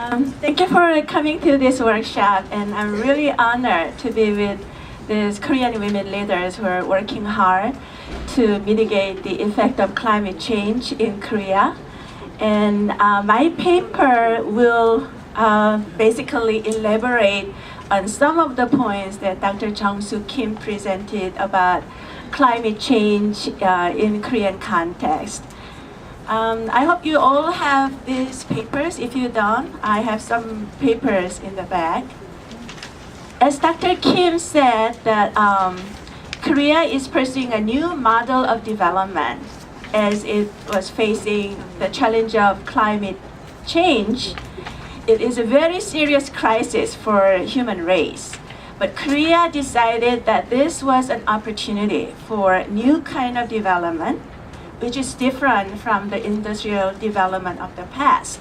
Thank you for coming to this workshop, and I'm really honored to be with these Korean women leaders who are working hard to mitigate the effect of climate change in Korea. And my paper will basically elaborate on some of the points that Dr. Jung-Soo Kim presented about climate change in Korean context. I hope you all have these papers. If you don't, I have some papers in the back. As Dr. Kim said, that Korea is pursuing a new model of development as it was facing the challenge of climate change. It is a very serious crisis for human race. But Korea decided that this was an opportunity for a new kind of development, which is different from the industrial development of the past.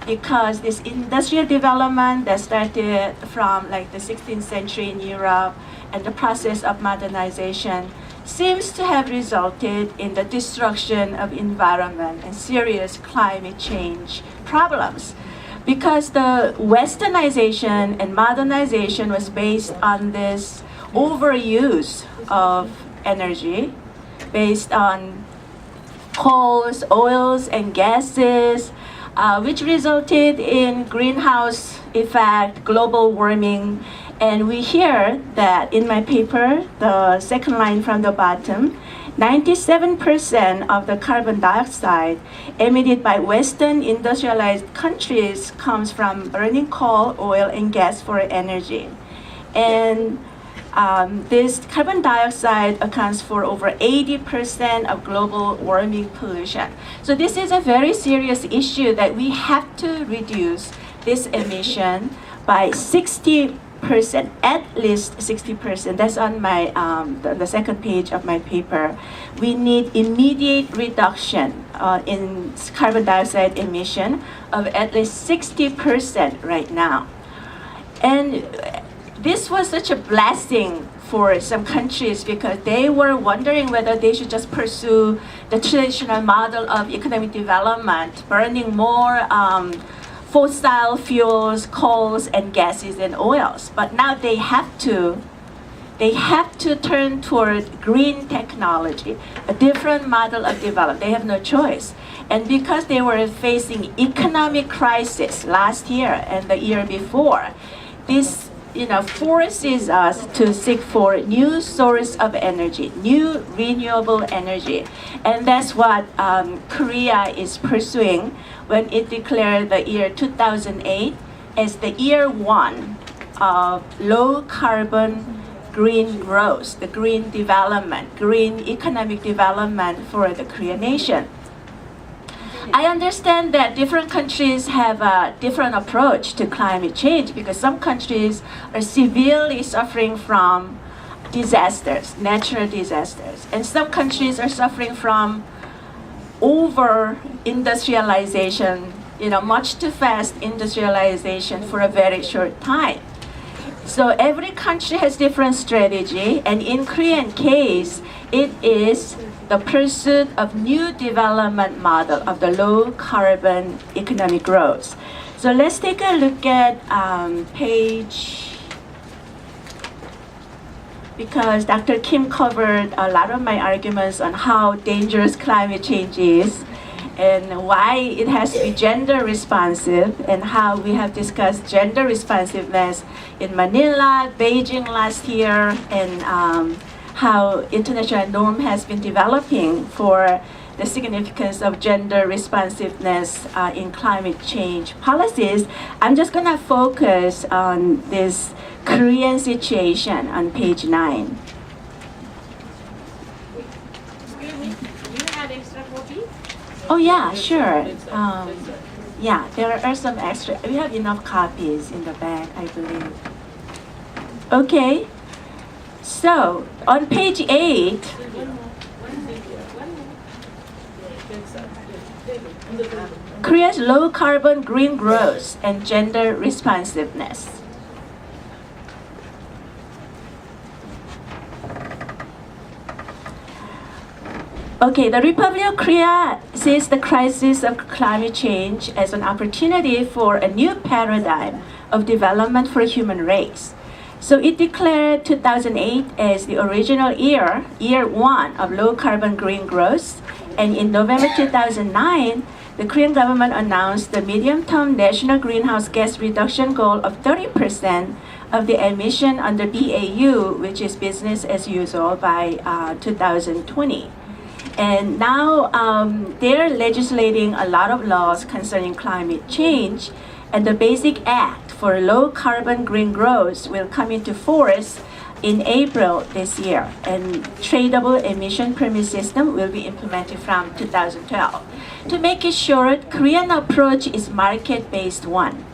Because this industrial development that started from like the 16th century in Europe and the process of modernization seems to have resulted in the destruction of environment and serious climate change problems. Because the westernization and modernization was based on this overuse of energy, based on coals, oils, and gases, which resulted in greenhouse effect, global warming. And we hear that in my paper, the second line from the bottom, 97% of the carbon dioxide emitted by Western industrialized countries comes from burning coal, oil, and gas for energy. And this carbon dioxide accounts for over 80% of global warming pollution. So this is a very serious issue that we have to reduce this emission by 60%, at least 60%. That's on my the second page of my paper. We need immediate reduction in carbon dioxide emission of at least 60% right now. And this was such a blessing for some countries because they were wondering whether they should just pursue the traditional model of economic development, burning more fossil fuels, coals, and gases and oils. But now they have to turn toward green technology, a different model of development. They have no choice. And because they were facing economic crisis last year and the year before, this forces us to seek for new source of energy, new renewable energy. And that's what Korea is pursuing when it declared the year 2008 as the year one of low carbon green growth, the green development, green economic development for the Korean nation. I understand that different countries have a different approach to climate change because some countries are severely suffering from disasters, natural disasters, and some countries are suffering from over-industrialization, much too fast industrialization for a very short time. So every country has different strategy, and in Korean case, it is the pursuit of new development model of the low carbon economic growth. So let's take a look at page, because Dr. Kim covered a lot of my arguments on how dangerous climate change is and why it has to be gender responsive and how we have discussed gender responsiveness in Manila, Beijing last year, and how international norm has been developing for the significance of gender responsiveness in climate change policies. I'm just gonna focus on this Korean situation on page 9. Excuse me, do you have extra copy? Oh yeah, sure. Yeah, there are some extra. We have enough copies in the back, I believe. Okay. So, on page 8, Korea's low carbon green growth and gender responsiveness. Okay, the Republic of Korea sees the crisis of climate change as an opportunity for a new paradigm of development for human race. So it declared 2008 as the original year one of low carbon green growth. And in November 2009, the Korean government announced the medium-term national greenhouse gas reduction goal of 30% of the emission under BAU, which is business as usual, by 2020. And now they're legislating a lot of laws concerning climate change, and the Basic Act for Low Carbon Green Growth will come into force in April this year, and tradable emission permit system will be implemented from 2012. To make it short, Korean approach is market-based one.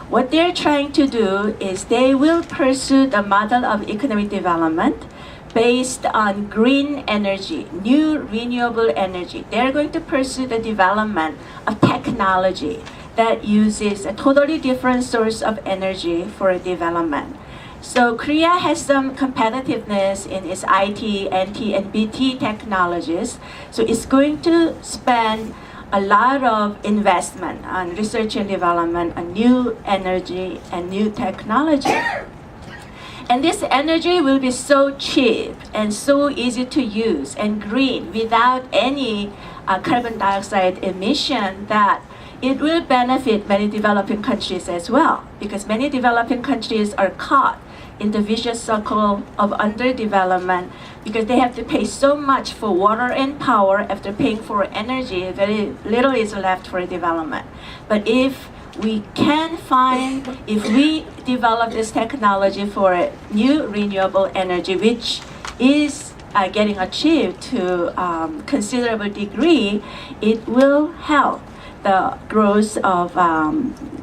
What they're trying to do is they will pursue the model of economic development based on green energy, new renewable energy. They're going to pursue the development of technology that uses a totally different source of energy for development. So Korea has some competitiveness in its IT, NT, and BT technologies. So it's going to spend a lot of investment on research and development, on new energy and new technology. And this energy will be so cheap and so easy to use and green without any carbon dioxide emission that it will benefit many developing countries as well, because many developing countries are caught in the vicious circle of underdevelopment because they have to pay so much for water and power. After paying for energy, very little is left for development. But if we develop this technology for new renewable energy, which is getting achieved to considerable degree, it will help the growth of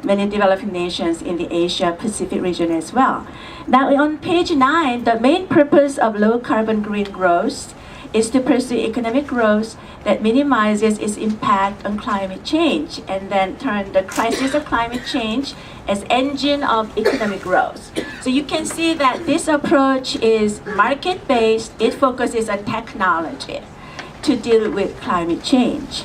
many developing nations in the Asia-Pacific region as well. Now on page 9, the main purpose of low carbon green growth is to pursue economic growth that minimizes its impact on climate change and then turn the crisis of climate change as engine of economic growth. So you can see that this approach is market-based. It focuses on technology to deal with climate change.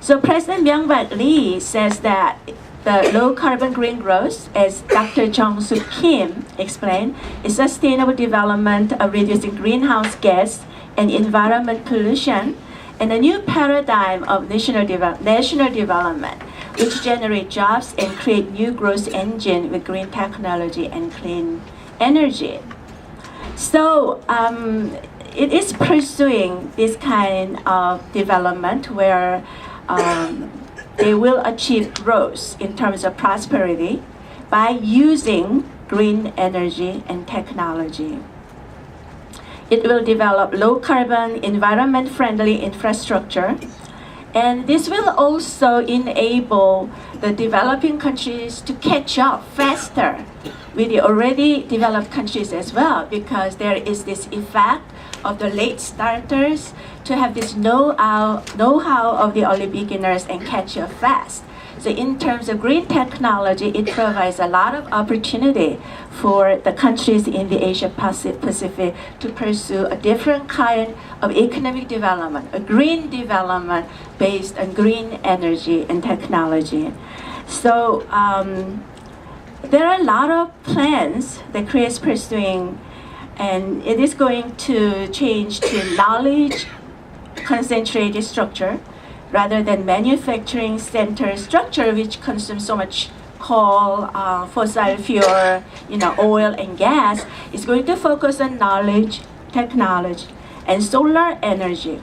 So President Myung-Bak Lee says that the low carbon green growth, as Dr. Jung-Soo Kim explained, is sustainable development of reducing greenhouse gas and environment pollution, and a new paradigm of national development, which generate jobs and create new growth engine with green technology and clean energy. So it is pursuing this kind of development where they will achieve growth in terms of prosperity by using green energy and technology. It will develop low carbon, environment friendly infrastructure, and this will also enable the developing countries to catch up faster with the already developed countries as well, because there is this effect of the late starters to have this know-how of the early beginners and catch up fast. So in terms of green technology, it provides a lot of opportunity for the countries in the Asia-Pacific to pursue a different kind of economic development, a green development based on green energy and technology. So there are a lot of plans that Korea is pursuing, and it is going to change to knowledge concentrated structure rather than manufacturing center structure, which consumes so much coal, fossil fuel, oil and gas. Is going to focus on knowledge, technology, and solar energy.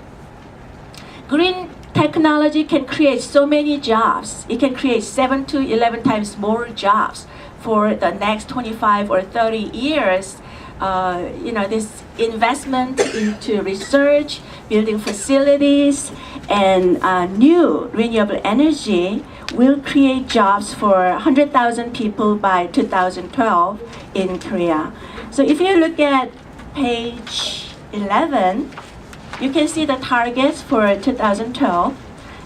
Green technology can create so many jobs. It can create 7 to 11 times more jobs for the next 25 or 30 years. This investment into research, building facilities, and new renewable energy will create jobs for 100,000 people by 2012 in Korea. So if you look at page 11, you can see the targets for 2012.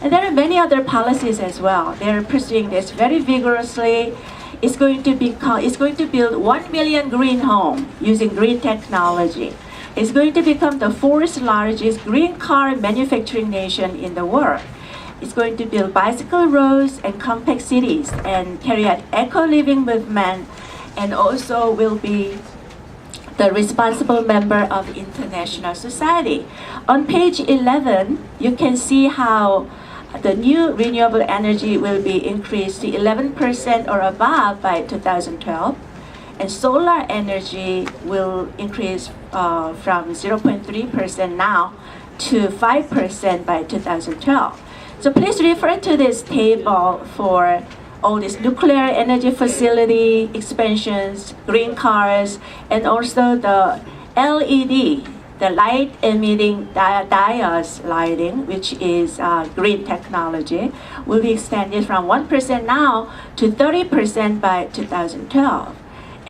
And there are many other policies as well. They're pursuing this very vigorously. It's going to build 1 million green homes using green technology. is going to become the fourth largest green car manufacturing nation in the world. It's going to build bicycle roads and compact cities and carry out eco-living movement, and also will be the responsible member of international society. On page 11, you can see how the new renewable energy will be increased to 11% or above by 2012. And solar energy will increase from 0.3% now to 5% by 2012. So please refer to this table for all these nuclear energy facility expansions, green cars, and also the LED, the light emitting diodes lighting, which is green technology, will be extended from 1% now to 30% by 2012.